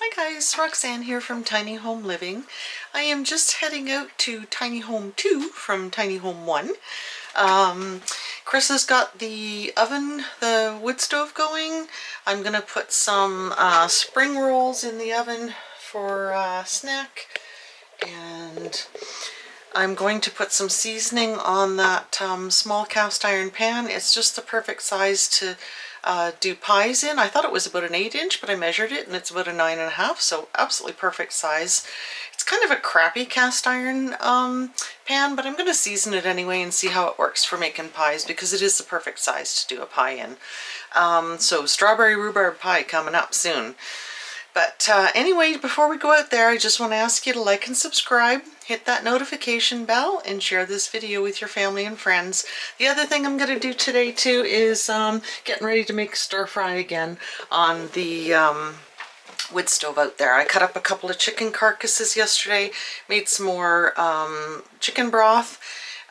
Hi guys, Roxanne here from Tiny Home Living. I am just heading out to Tiny Home 2 from Tiny Home 1. Chris has got the oven, the wood stove going. I'm going to put some spring rolls in the oven for snack, and I'm going to put some seasoning on that small cast iron pan. It's just the perfect size to do pies in. I thought it was about an 8-inch, but I measured it and it's about a 9.5, so absolutely perfect size. It's kind of a crappy cast iron pan, but I'm going to season it anyway and see how it works for making pies because it is the perfect size to do a pie in. So strawberry rhubarb pie coming up soon. But anyway, before we go out there, I just want to ask you to like and subscribe, hit that notification bell, and share this video with your family and friends. The other thing I'm going to do today too is getting ready to make stir fry again on the wood stove out there. I cut up a couple of chicken carcasses yesterday, made some more chicken broth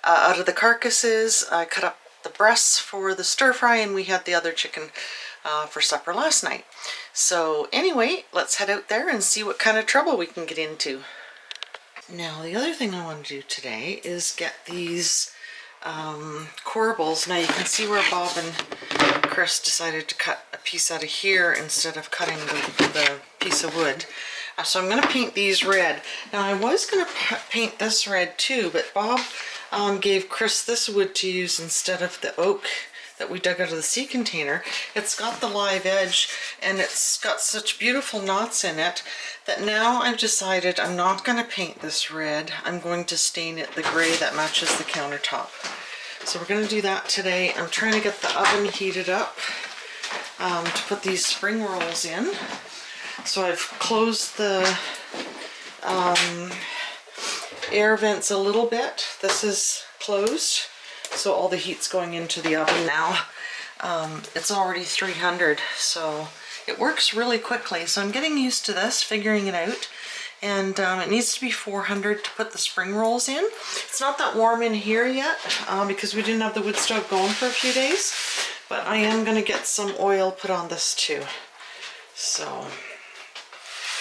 out of the carcasses. I cut up the breasts for the stir fry, and we had the other chicken for supper last night. So anyway, let's head out there and see what kind of trouble we can get into. Now the other thing I want to do today is get these corbels. Now you can see where Bob and Chris decided to cut a piece out of here instead of cutting the piece of wood. So I'm going to paint these red. Now I was going to paint this red too, but Bob gave Chris this wood to use instead of the oak that we dug out of the sea container. It's got the live edge and it's got such beautiful knots in it that now I've decided I'm not going to paint this red. I'm going to stain it the gray that matches the countertop. So we're going to do that today. I'm trying to get the oven heated up to put these spring rolls in. So I've closed the air vents a little bit. This is closed, so all the heat's going into the oven now. It's already 300, so it works really quickly. So I'm getting used to this, figuring it out. And it needs to be 400 to put the spring rolls in. It's not that warm in here yet because we didn't have the wood stove going for a few days. But I am going to get some oil put on this too. So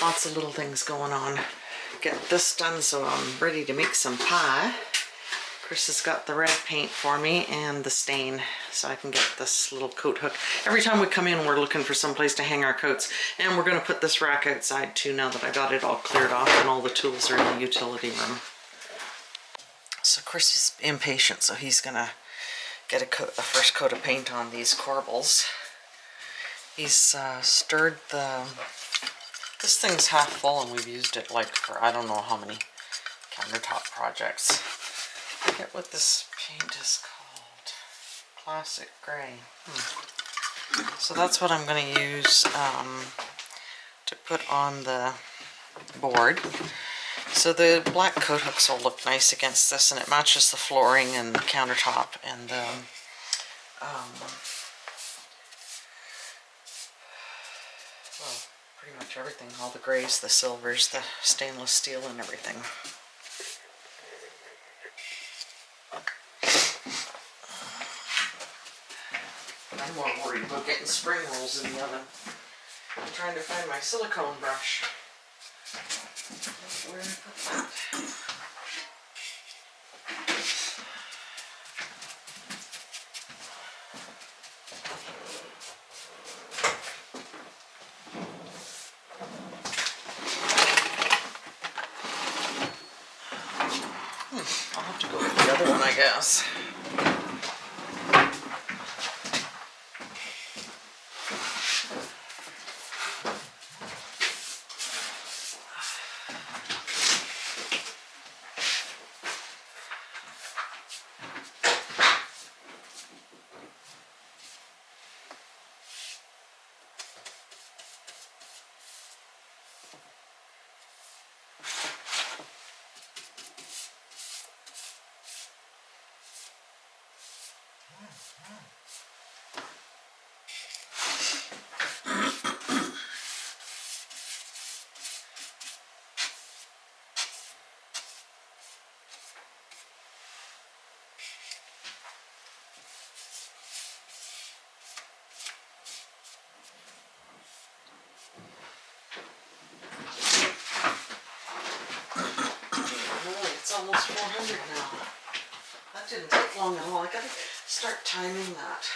lots of little things going on. Get this done so I'm ready to make some pie. Chris has got the red paint for me and the stain so I can get this little coat hook. Every time we come in we're looking for some place to hang our coats, and we're going to put this rack outside too now that I got it all cleared off and all the tools are in the utility room. So Chris is impatient, so he's going to get a first coat of paint on these corbels. He's stirred this thing's half full and we've used it like for I don't know how many countertop projects. I forget what this paint is called. Classic gray. So that's what I'm going to use to put on the board. So the black coat hooks will look nice against this, and it matches the flooring and the countertop and the well, pretty much everything. All the grays, the silvers, the stainless steel and everything. I'm more worried about getting spring rolls in the oven. I'm trying to find my silicone brush. Where did I put that? I'll have to go with the other one, I guess. almost 400 now. That didn't take long at all. I gotta start timing that.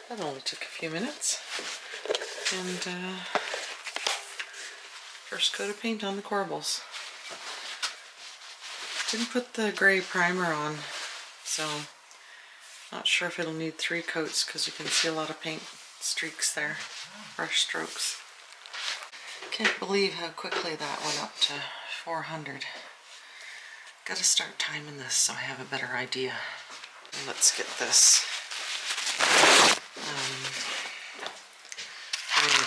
That only took a few minutes. And first coat of paint on the corbels. Didn't put the gray primer on, so not sure if it'll need 3 coats because you can see a lot of paint streaks there, brush strokes. Can't believe how quickly that went up to 400. Gotta start timing this so I have a better idea. And let's get this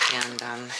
pan done.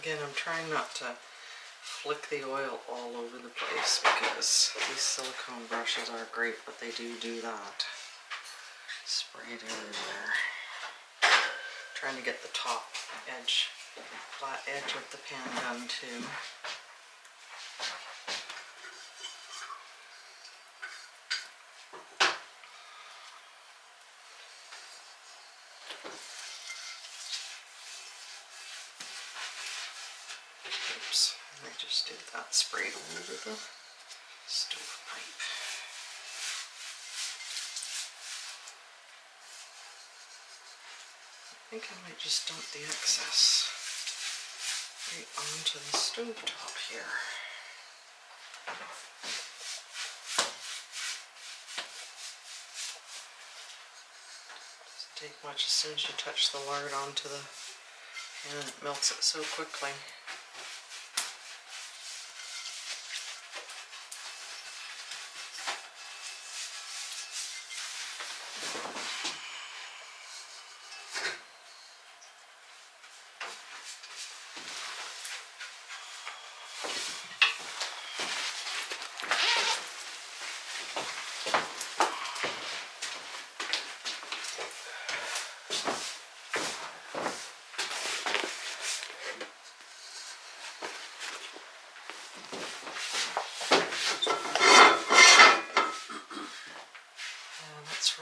Again, I'm trying not to flick the oil all over the place because these silicone brushes are great, but they do that. Spray it everywhere. Trying to get the top edge, flat edge of the pan done too. Oops, I just did that sprayed all over the stovepipe. I think I might just dump the excess right onto the stovetop here. Doesn't take much. As soon as you touch the lard onto the pan, it melts it so quickly.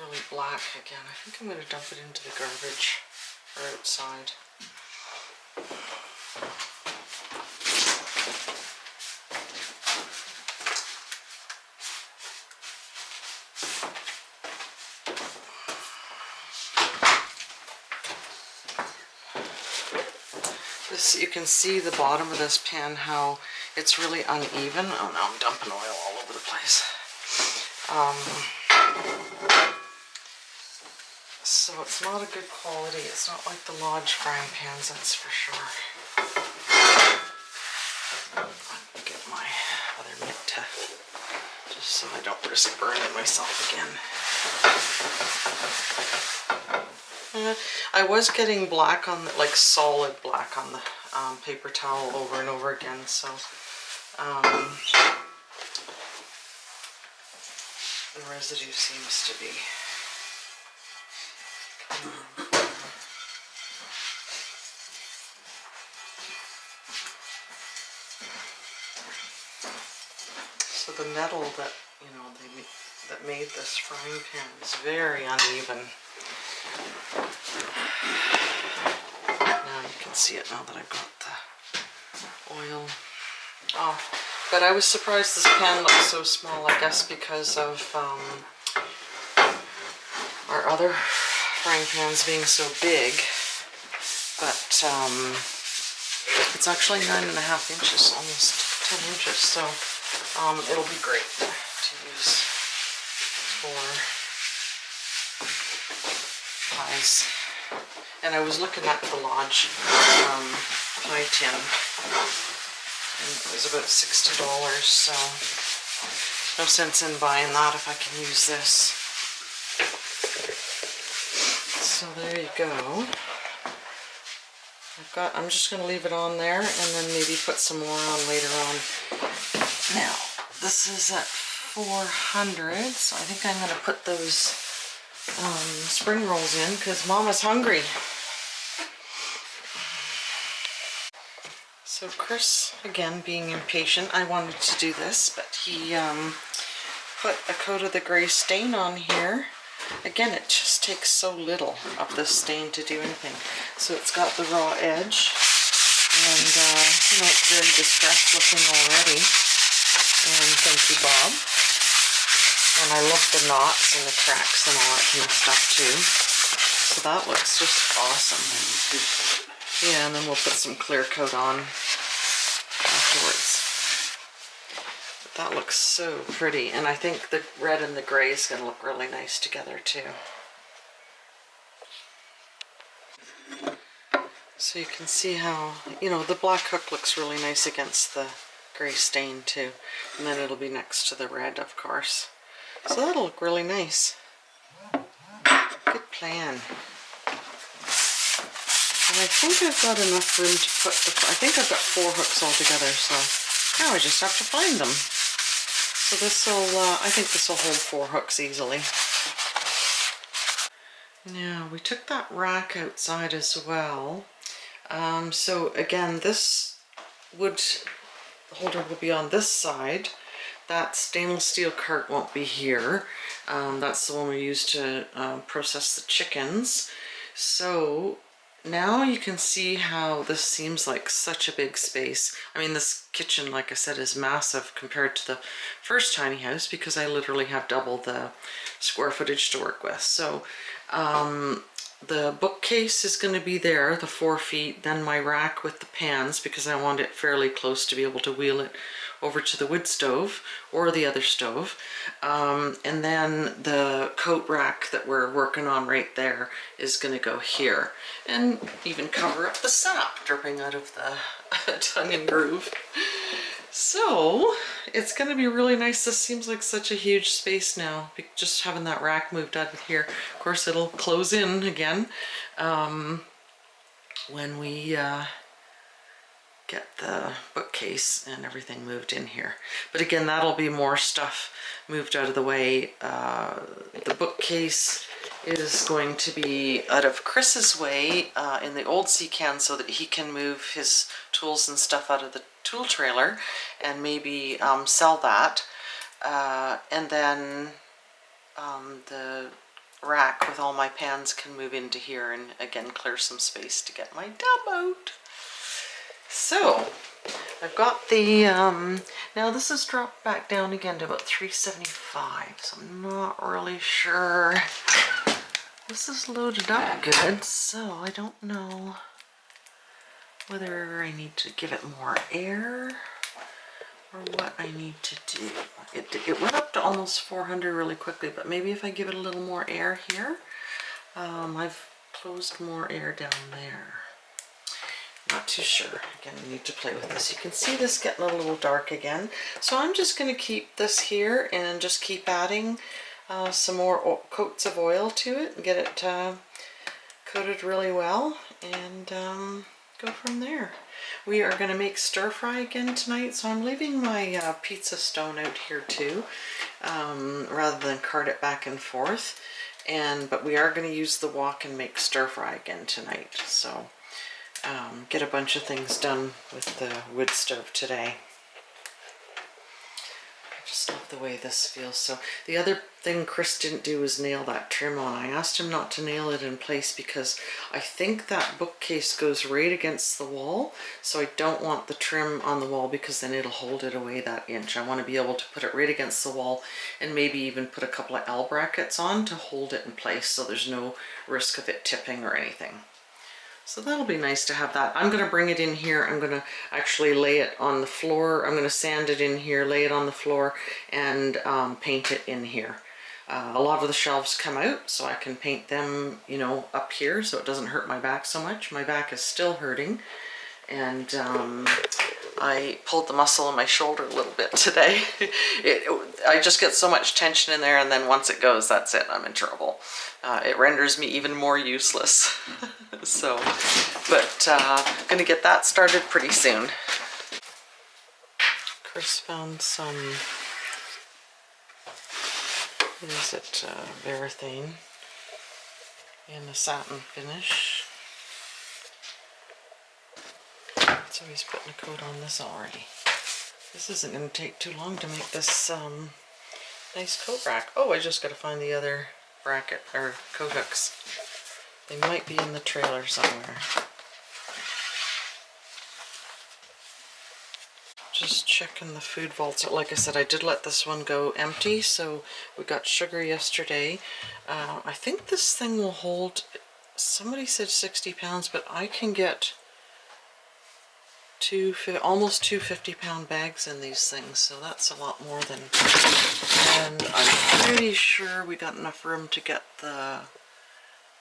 Really black again. I think I'm going to dump it into the garbage or outside. This, you can see the bottom of this pan, how it's really uneven. Oh no, I'm dumping oil all over the place. So it's not a good quality. It's not like the Lodge frying pans, that's for sure. I'll get my other mitt to, just so I don't risk burning myself again. I was getting black on the, like solid black on the paper towel over and over again, so the residue seems to be so the metal that, you know, that made this frying pan is very uneven. Now can see it now that I've got the oil off. But I was surprised this pan looks so small, I guess because of our other frying pans being so big. But it's actually 9.5 inches, almost 10 inches, so it'll be great to use for pies. And I was looking at the Lodge pie tin, and it was about $60, so no sense in buying that if I can use this. So there you go. I'm just going to leave it on there and then maybe put some more on later on. Now, this is at 400, so I think I'm going to put those spring rolls in because Mama's hungry. So Chris, again, being impatient, I wanted to do this, but he put a coat of the gray stain on here. Again, it just takes so little of this stain to do anything. So it's got the raw edge, and you know, it's very distressed looking already. And thank you, Bob. And I love the knots and the cracks and all that kind of stuff too. So that looks just awesome. Yeah, and then we'll put some clear coat on afterwards. But that looks so pretty, and I think the red and the gray is going to look really nice together too. So you can see how, you know, the black hook looks really nice against the gray stain too. And then it'll be next to the red, of course. So that'll look really nice. Good plan. And I think I've got enough room to put I think I've got 4 hooks altogether, so now I just have to find them. So this will, I think this will hold 4 hooks easily. Now, we took that rack outside as well. So again, this wood holder will be on this side. That stainless steel cart won't be here. That's the one we use to process the chickens. So now you can see how this seems like such a big space. I mean, this kitchen, like I said, is massive compared to the first tiny house because I literally have double the square footage to work with. So the bookcase is going to be there, the 4 feet, then my rack with the pans because I want it fairly close to be able to wheel it over to the wood stove or the other stove. And then the coat rack that we're working on right there is going to go here and even cover up the sap dripping out of the tongue and groove. So it's going to be really nice. This seems like such a huge space now, just having that rack moved out of here. Of course, it'll close in again when we get the bookcase and everything moved in here. But again, that'll be more stuff moved out of the way. The bookcase is going to be out of Chris's way in the old sea can so that he can move his tools and stuff out of the tool trailer and maybe sell that. And then the rack with all my pans can move into here and again clear some space to get my tub out. So I've got the, now this has dropped back down again to about $3.75, so I'm not really sure. This is loaded up good, so I don't know whether I need to give it more air or what I need to do. It went up to almost 400 really quickly, but maybe if I give it a little more air here. I've closed more air down there. Not too sure. Again, I need to play with this. You can see this getting a little dark again. So I'm just going to keep this here and just keep adding some more coats of oil to it and get it coated really well and go from there. We are going to make stir fry again tonight, so I'm leaving my pizza stone out here too, rather than cart it back and forth. But we are going to use the wok and make stir fry again tonight. So get a bunch of things done with the wood stove today. just love the way this feels. So the other thing Chris didn't do was nail that trim on. I asked him not to nail it in place because I think that bookcase goes right against the wall. So I don't want the trim on the wall because then it'll hold it away that inch. I want to be able to put it right against the wall and maybe even put a couple of L brackets on to hold it in place so there's no risk of it tipping or anything. So that'll be nice to have that. I'm going to bring it in here. I'm going to actually lay it on the floor. I'm going to sand it in here, lay it on the floor, and paint it in here. A lot of the shelves come out, so I can paint them, you know, up here so it doesn't hurt my back so much. My back is still hurting, and I pulled the muscle in my shoulder a little bit today. I just get so much tension in there, and then once it goes, that's it, I'm in trouble. It renders me even more useless. So, but I'm gonna get that started pretty soon. Chris found some, what is it, Varathane in a satin finish. So he's putting a coat on this already. This isn't going to take too long to make this nice coat rack. Oh, I just got to find the other bracket or coat hooks. They might be in the trailer somewhere. Just checking the food vaults. Like I said, I did let this one go empty, so we got sugar yesterday. I think this thing will hold, somebody said 60 pounds, but I can get almost two 50-pound bags in these things, so that's a lot more than, and I'm pretty sure we got enough room to get the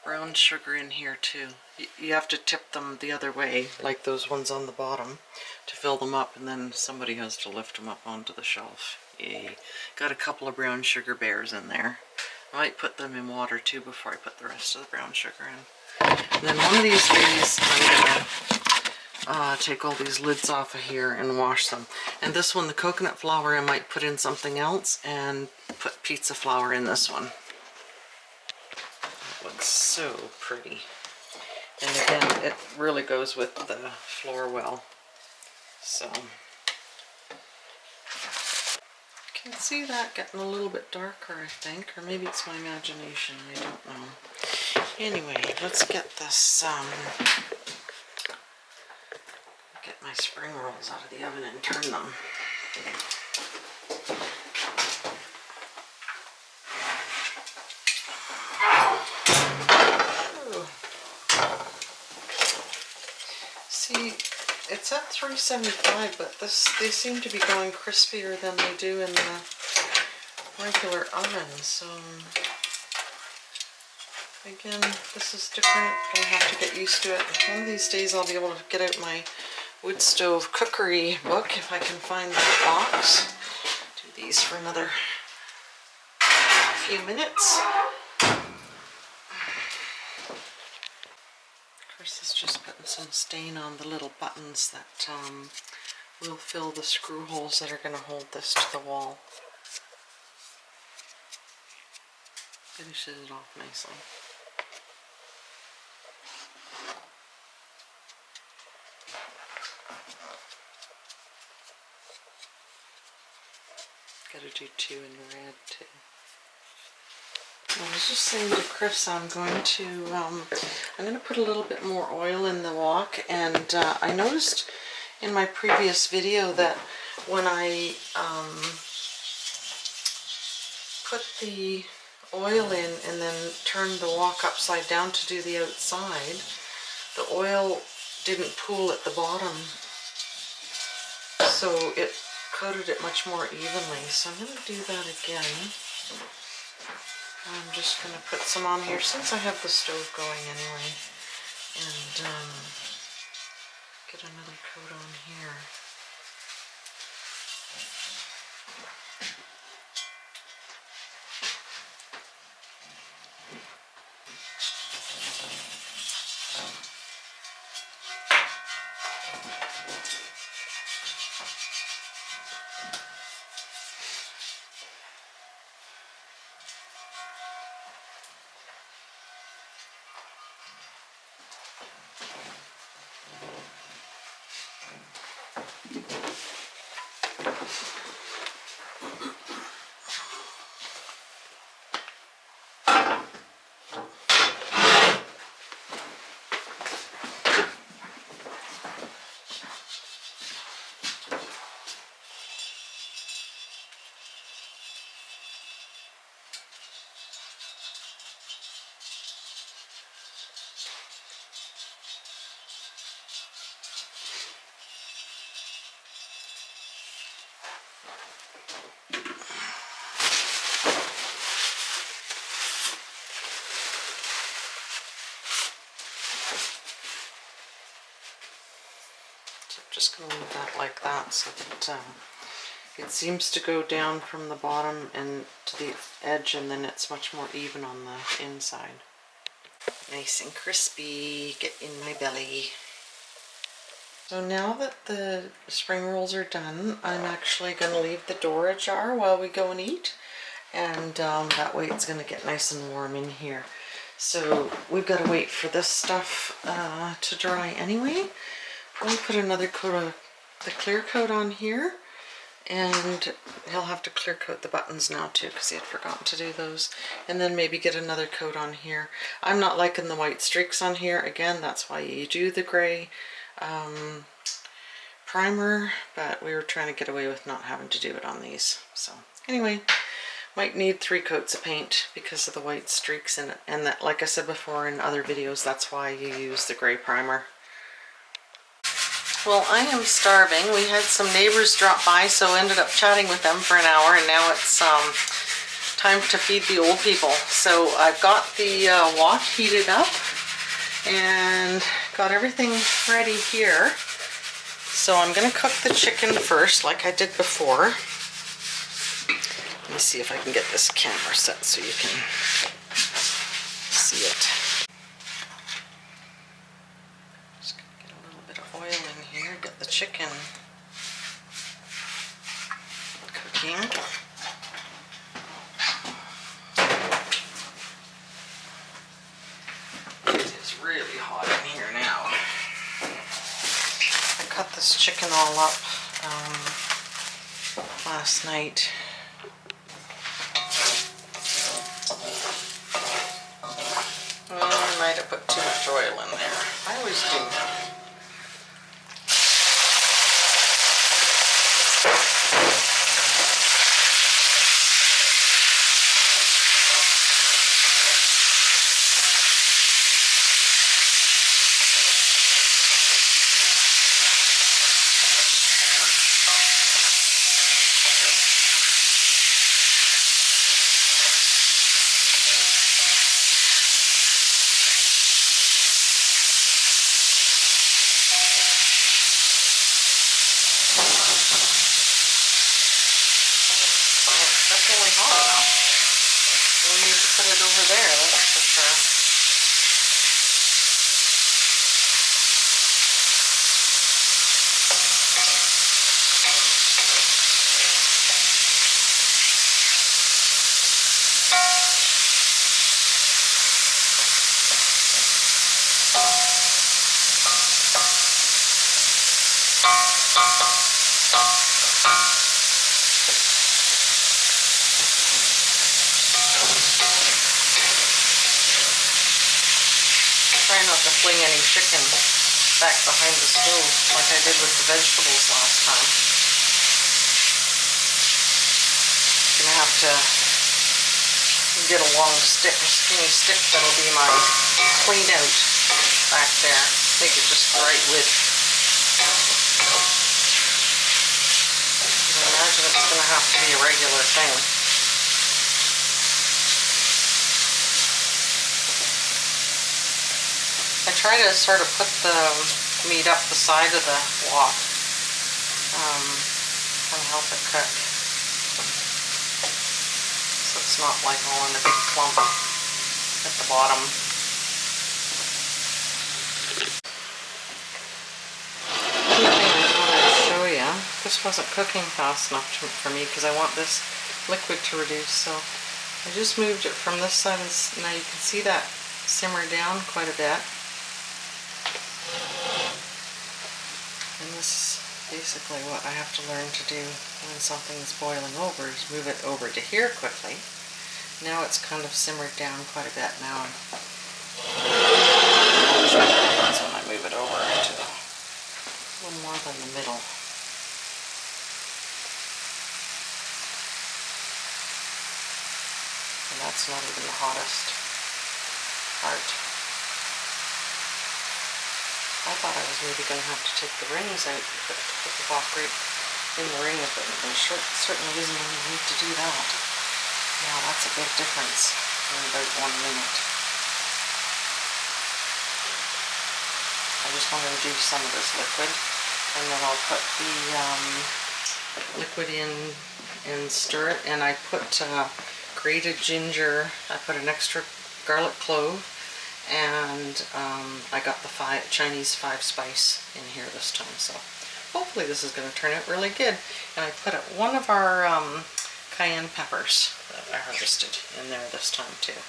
brown sugar in here too. You have to tip them the other way, like those ones on the bottom, to fill them up, and then somebody has to lift them up onto the shelf. Yay. Got a couple of brown sugar bears in there. I might put them in water too before I put the rest of the brown sugar in. And then one of these days I'm gonna take all these lids off of here and wash them. And this one, the coconut flour, I might put in something else and put pizza flour in this one. That looks so pretty. And again, it really goes with the floor well. So, can see that getting a little bit darker, I think, or maybe it's my imagination, I don't know. Anyway, let's get this, get my spring rolls out of the oven and turn them. Ooh. See, it's at 375, but they seem to be going crispier than they do in the regular oven, so again, this is different. I'm gonna have to get used to it. One of these days I'll be able to get out my wood stove cookery book if I can find the box. Do these for another few minutes. Chris is just putting some stain on the little buttons that will fill the screw holes that are going to hold this to the wall. Finishes it off nicely. Gotta do two in the red too. I was just saying to Chris, I'm going to put a little bit more oil in the wok, and I noticed in my previous video that when I put the oil in and then turned the wok upside down to do the outside, the oil didn't pool at the bottom, so it coated it much more evenly. So I'm going to do that again. I'm just going to put some on here since I have the stove going anyway, and get another coat on here. just going to leave that like that so that it seems to go down from the bottom and to the edge, and then it's much more even on the inside. Nice and crispy, get in my belly. So now that the spring rolls are done, I'm actually going to leave the door ajar while we go and eat, and that way it's going to get nice and warm in here. So we've got to wait for this stuff to dry anyway. We'll put another coat of the clear coat on here, and he'll have to clear coat the buttons now too because he had forgotten to do those, and then maybe get another coat on here. I'm not liking the white streaks on here. Again, that's why you do the gray primer, but we were trying to get away with not having to do it on these. So anyway, might need 3 coats of paint because of the white streaks in it, and that, like I said before in other videos, that's why you use the gray primer. Well, I am starving. We had some neighbors drop by, so ended up chatting with them for an hour, and now it's time to feed the old people. So I've got the wok heated up and got everything ready here. So I'm going to cook the chicken first like I did before. Let me see if I can get this camera set so you can see it. Oil in here, get the chicken cooking. It is really hot in here now. I cut this chicken all up last night. Well, I might have put too much oil in there. I always do. Over there, that's for sure. Try not to fling any chicken back behind the stove like I did with the vegetables last time. I'm gonna have to get a long stick, a skinny stick that'll be my clean out back there. Make it just the right width. I imagine it's gonna have to be a regular thing. I try to sort of put the meat up the side of the wok, and help it cook, so it's not like all in a big clump at the bottom. Another thing I thought I'd show you, this wasn't cooking fast enough for me because I want this liquid to reduce, so I just moved it from this side. Now you can see that simmer down quite a bit. And this is basically what I have to learn to do when something's boiling over, is move it over to here quickly. Now it's kind of simmered down quite a bit now. That's when I move it over to a little more than the middle. And that's not even the hottest part. I thought I was maybe going to have to take the rings out and put the wok right in the ring with it, but there certainly isn't any need to do that. Now that's a big difference in about 1 minute. I just want to reduce some of this liquid And then I'll put the liquid in and stir it. And I put grated ginger. I put an extra garlic clove, and I got the Chinese 5-spice in here this time. So hopefully this is going to turn out really good. And I put one of our cayenne peppers that I harvested in there this time too.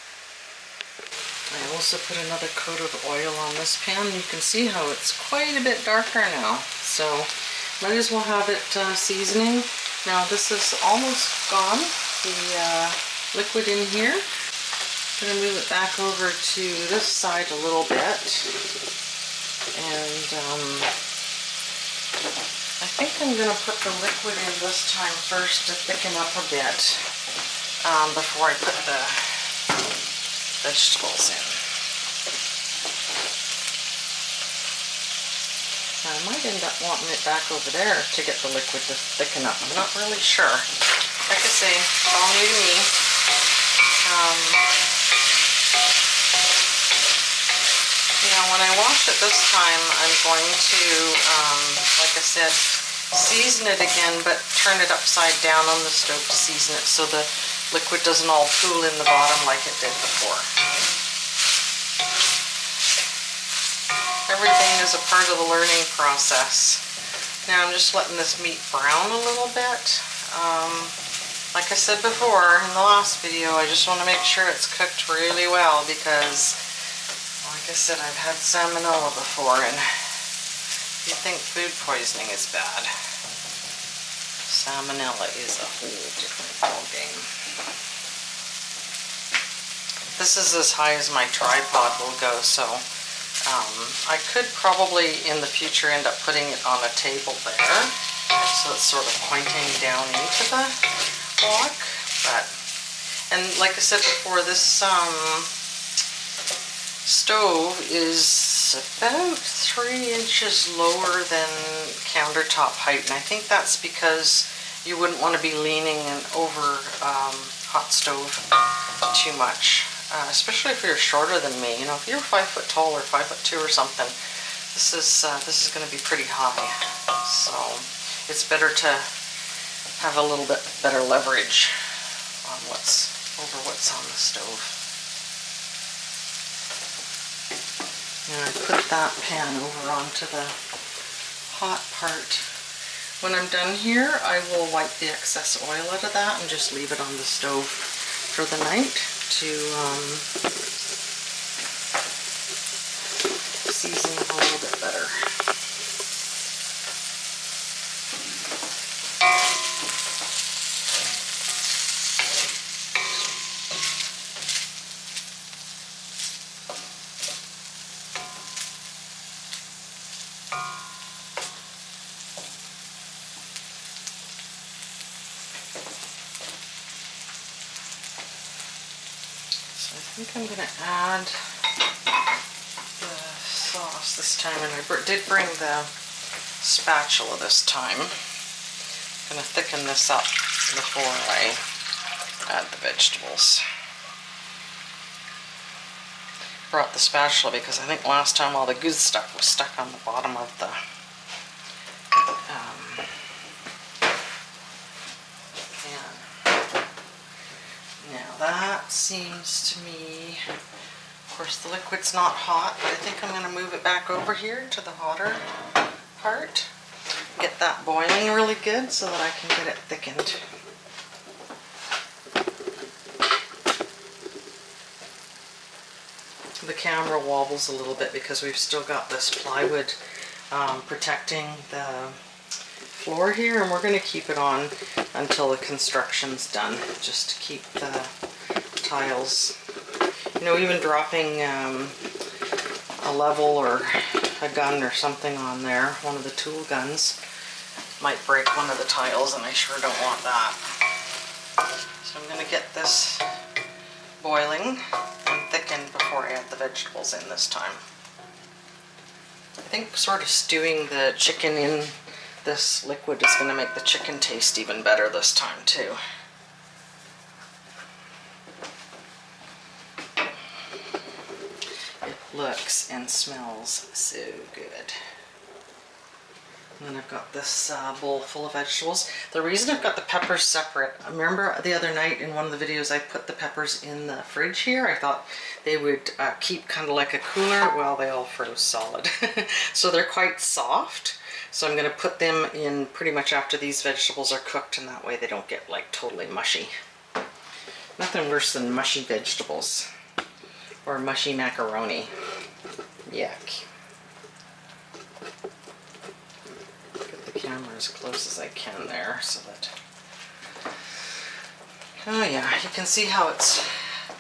I also put another coat of oil on this pan. You can see how it's quite a bit darker now. So might as well have it seasoning. Now this is almost gone, the liquid in here. I'm going to move it back over to this side a little bit. And I think I'm going to put the liquid in this time first to thicken up a bit before I put the vegetables in. Now, I might end up wanting it back over there to get the liquid to thicken up. I'm not really sure. Like I say, it's all new to me. Now, when I wash it this time, I'm going to, like I said, season it again, but turn it upside down on the stove to season it so the liquid doesn't all pool in the bottom like it did before. Everything is a part of the learning process. Now I'm just letting this meat brown a little bit. Like I said before in the last video, I just want to make sure it's cooked really well because, like I said, I've had salmonella before, and you think food poisoning is bad. Salmonella is a whole different ballgame. This is as high as my tripod will go, so I could probably in the future end up putting it on a table there, so it's sort of pointing down into the wok. And like I said before, this stove is about 3 inches lower than countertop height, and I think that's because you wouldn't want to be leaning over hot stove too much. Especially if you're shorter than me. You know, if you're 5 foot tall or 5'2" or something, this is going to be pretty high. So it's better to have a little bit better leverage on what's on the stove. And I put that pan over onto the hot part. When I'm done here, I will wipe the excess oil out of that and just leave it on the stove for the night to season a little bit better. I think I'm going to add the sauce this time, and I did bring the spatula this time. I'm going to thicken this up before I add the vegetables. Brought the spatula because I think last time all the good stuff was stuck on the bottom of the pan. Now that seems to me, of course the liquid's not hot, but I think I'm going to move it back over here to the hotter part. Get that boiling really good so that I can get it thickened. The camera wobbles a little bit because we've still got this plywood protecting the floor here, and we're going to keep it on until the construction's done, just to keep the tiles, you know, even dropping a level or a gun or something on there, one of the tool guns, might break one of the tiles, and I sure don't want that. So I'm going to get this boiling and thickened before I add the vegetables in this time. I think sort of stewing the chicken in this liquid is going to make the chicken taste even better this time too. It looks and smells so good. And then I've got this bowl full of vegetables. The reason I've got the peppers separate, I remember the other night in one of the videos I put the peppers in the fridge here. I thought they would keep kind of like a cooler. Well, they all froze solid. So they're quite soft. So I'm going to put them in pretty much after these vegetables are cooked, and that way they don't get like totally mushy. Nothing worse than mushy vegetables or mushy macaroni. Yuck. Camera as close as I can there so that, oh yeah, you can see how it's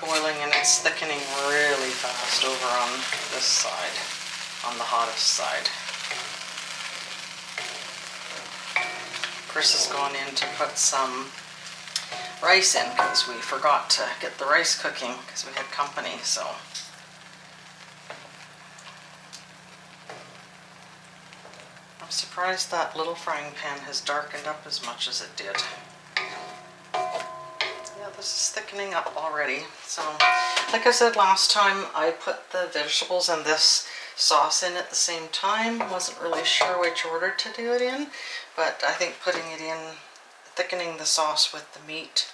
boiling and it's thickening really fast over on this side, on the hottest side. Chris has gone in to put some rice in because we forgot to get the rice cooking because we had company, so. I'm surprised that little frying pan has darkened up as much as it did. Yeah, this is thickening up already. So, like I said last time, I put the vegetables and this sauce in at the same time. Wasn't really sure which order to do it in, but I think putting it in, thickening the sauce with the meat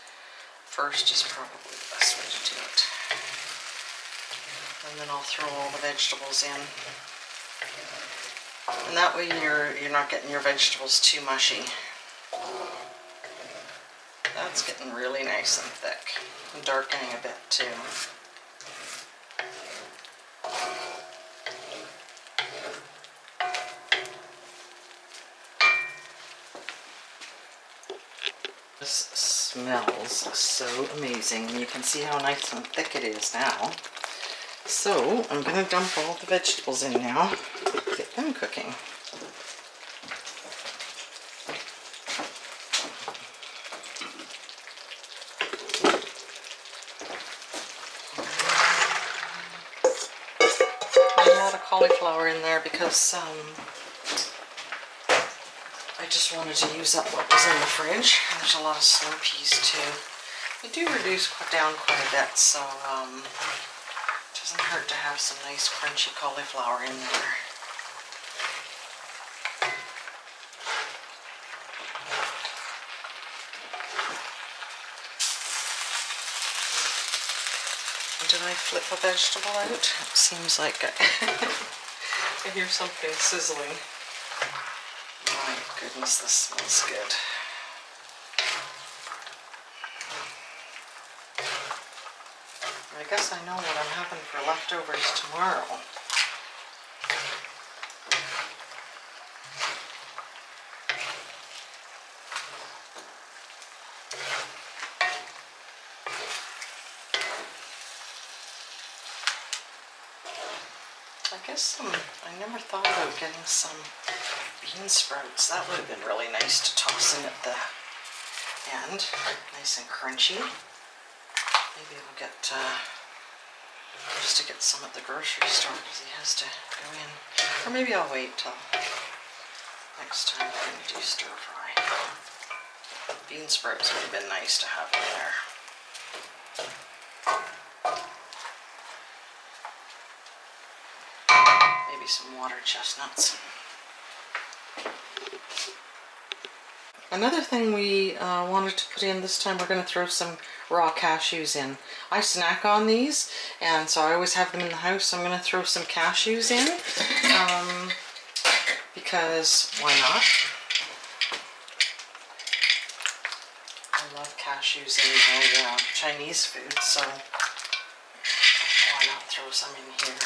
first is probably the best way to do it. And then I'll throw all the vegetables in. And that way you're not getting your vegetables too mushy. That's getting really nice and thick. And darkening a bit too. This smells so amazing. You can see how nice and thick it is now. So I'm going to dump all the vegetables in now, get them cooking. A lot of cauliflower in there because I just wanted to use up what was in the fridge. And there's a lot of snow peas too. They do reduce down quite a bit, so it doesn't hurt to have some nice crunchy cauliflower in there. Did I flip a vegetable out? It seems like I hear something sizzling. My goodness, this smells good. I guess I know what I'm having for leftovers tomorrow. I guess I never thought about getting some bean sprouts. That would have been really nice to toss in at the end. Nice and crunchy. Maybe I'll get just to get some at the grocery store because he has to go in. Or maybe I'll wait till next time we're going to do stir fry. Bean sprouts would have been nice to have in there. Maybe some water chestnuts. Another thing we wanted to put in this time, we're going to throw some raw cashews in. I snack on these, and so I always have them in the house, so I'm going to throw some cashews in, because why not? I love cashews in my Chinese food, so why not throw some in here?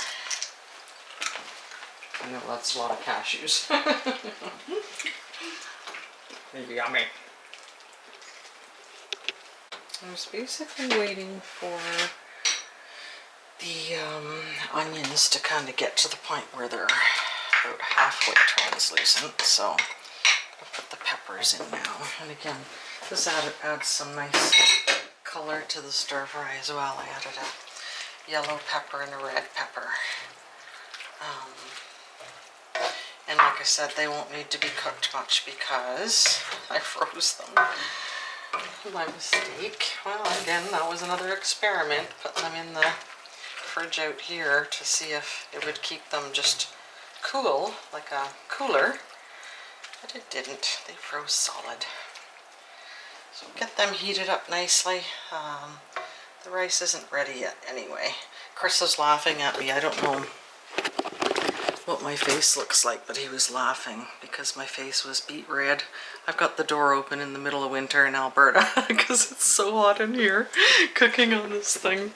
I know that's a lot of cashews. Yummy. I was basically waiting for the onions to kind of get to the point where they're about halfway translucent, so I'll put the peppers in now. And again, this adds some nice color to the stir fry as well. I added a yellow pepper and a red pepper. And like I said, they won't need to be cooked much because I froze them. My mistake. Well, again, that was another experiment, putting them in the fridge out here to see if it would keep them just cool, like a cooler. but it didn't. They froze solid. So get them heated up nicely. The rice isn't ready yet anyway. Chris is laughing at me. I don't know what my face looks like, but he was laughing because my face was beet red. I've got the door open in the middle of winter in Alberta because it's so hot in here cooking on this thing.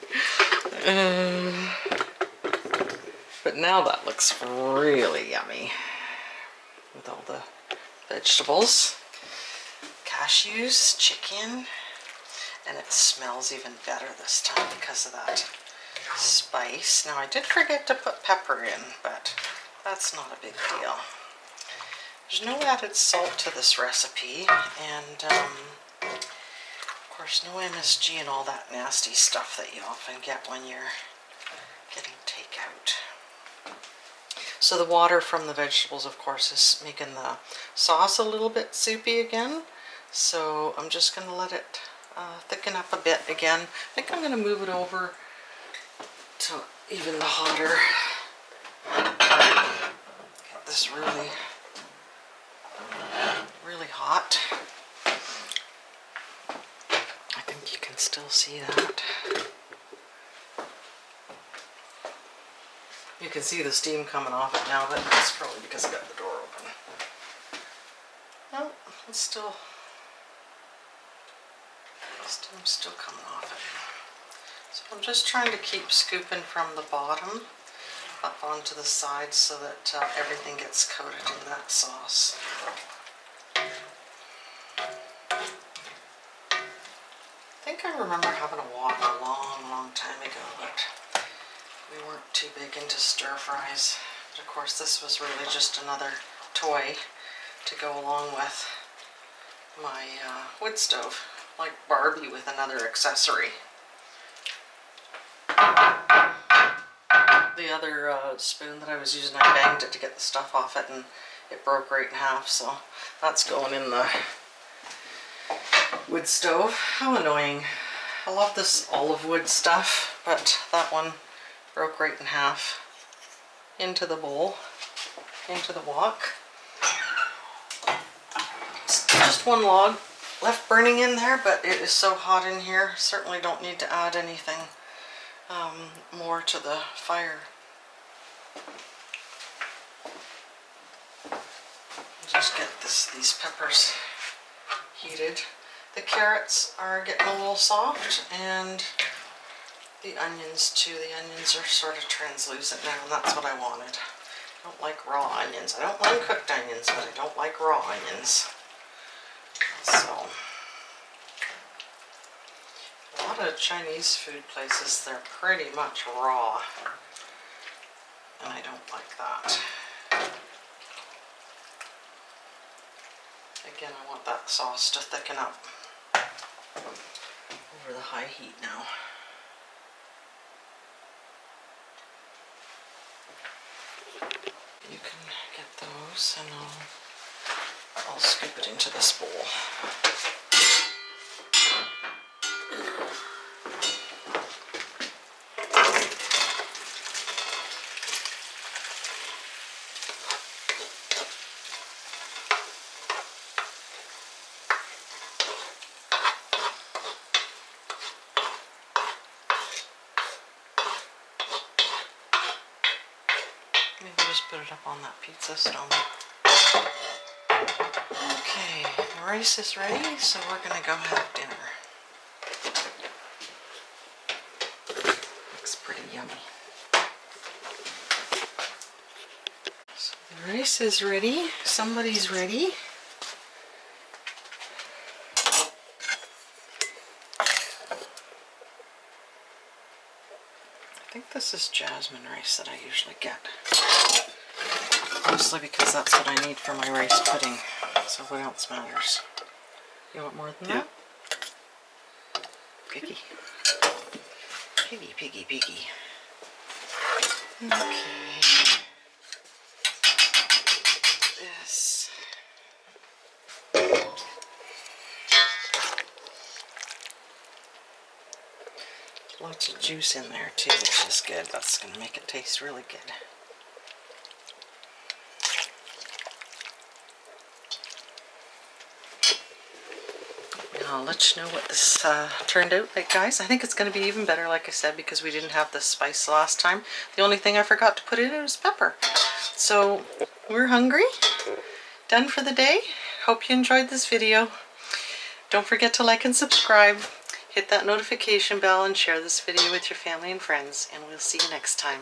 But now that looks really yummy with all the vegetables, cashews, chicken, and it smells even better this time because of that spice. Now I did forget to put pepper in, but that's not a big deal. There's no added salt to this recipe, and of course no MSG and all that nasty stuff that you often get when you're getting takeout. So the water from the vegetables, of course, is making the sauce a little bit soupy again. So I'm just going to let it thicken up a bit again. I think I'm going to move it over to even the hotter. Get this really, really hot. I think you can still see that. You can see the steam coming off it now, but that's probably because I got the door open. No, it's still steam coming off it. So I'm just trying to keep scooping from the bottom up onto the sides so that everything gets coated in that sauce. I think I remember having a wok a long time ago, but we weren't too big into stir fries. But of course this was really just another toy to go along with my wood stove, like Barbie with another accessory. The other spoon that I was using, I banged it to get the stuff off it and it broke right in half, so that's going in the wood stove. How annoying. I love this olive wood stuff, but that one broke right in half into the bowl, into the wok. It's just one log left burning in there, but it is so hot in here, certainly don't need to add anything more to the fire. Just get these peppers heated. The carrots are getting a little soft, and the onions too. The onions are sort of translucent now, and that's what I wanted. I don't like raw onions. I don't mind cooked onions, but I don't like raw onions. So, a lot of Chinese food places, they're pretty much raw, and I don't like that. Again, I want that sauce to thicken up over the high heat now. You can get those, and I'll scoop it into this bowl. Maybe just put it up on that pizza stone. Okay, the rice is ready, so we're gonna go have dinner. Looks pretty yummy. So the rice is ready. Somebody's ready. I think this is jasmine rice that I usually get. Mostly because that's what I need for my rice pudding. So what else matters? You want more than that? Piggy. Piggy, piggy, piggy. Okay. This. Lots of juice in there too, which is good. That's going to make it taste really good. I'll let you know what this turned out like, guys. I think it's going to be even better, like I said, because we didn't have the spice last time. The only thing I forgot to put in it was pepper. So we're hungry. Done for the day. Hope you enjoyed this video. Don't forget to like and subscribe. Hit that notification bell and share this video with your family and friends. And we'll see you next time.